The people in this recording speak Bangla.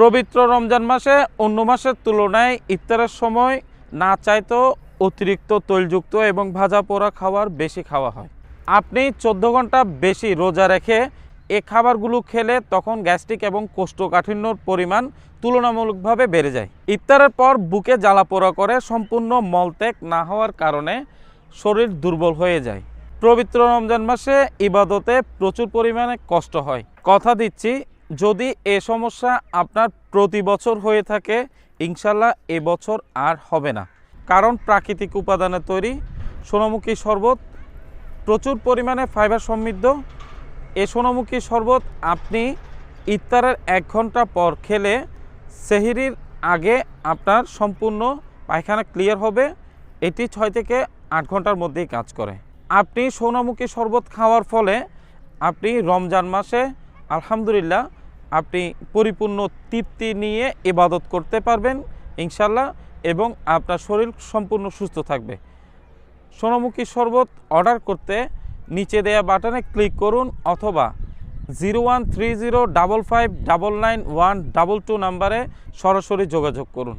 পবিত্র রমজান মাসে অন্য মাসের তুলনায় ইফতারের সময় না চাইতেও অতিরিক্ত তৈলযুক্ত এবং ভাজা পোড়া খাবার বেশি খাওয়া হয়। আপনি 14 ঘন্টা বেশি রোজা রেখে এ খাবারগুলো খেলে তখন গ্যাস্ট্রিক এবং কোষ্ঠকাঠিন্যর পরিমাণ তুলনামূলকভাবে বেড়ে যায়। ইফতারের পর বুকে জ্বালা পোড়া করে সম্পূর্ণ মলত্যাগ না হওয়ার কারণে শরীর দুর্বল হয়ে যায়। পবিত্র রমজান মাসে ইবাদতে প্রচুর পরিমাণে কষ্ট হয়। কথা দিচ্ছি, যদি এ সমস্যা আপনার প্রতি বছর হয়ে থাকে, ইনশাল্লাহ এবছর আর হবে না। কারণ প্রাকৃতিক উপাদানে তৈরি সোনামুখী শরবত প্রচুর পরিমাণে ফাইবার সমৃদ্ধ। এ সোনামুখী শরবত আপনি ইফতারের 1 ঘন্টা পর খেলে সেহরির আগে আপনার সম্পূর্ণ পায়খানা ক্লিয়ার হবে। এটি 6 থেকে 8 ঘন্টার মধ্যেই কাজ করে। আপনি সোনামুখী শরবত খাওয়ার ফলে আপনি রমজান মাসে আলহামদুলিল্লাহ আপনি পরিপূর্ণ তৃপ্তি নিয়ে ইবাদত করতে পারবেন ইনশাল্লাহ, এবং আপনার শরীর সম্পূর্ণ সুস্থ থাকবে। সোনামুখী শরবত অর্ডার করতে নিচে দেয়া বাটনে ক্লিক করুন অথবা 013055999122 নাম্বারে সরাসরি যোগাযোগ করুন।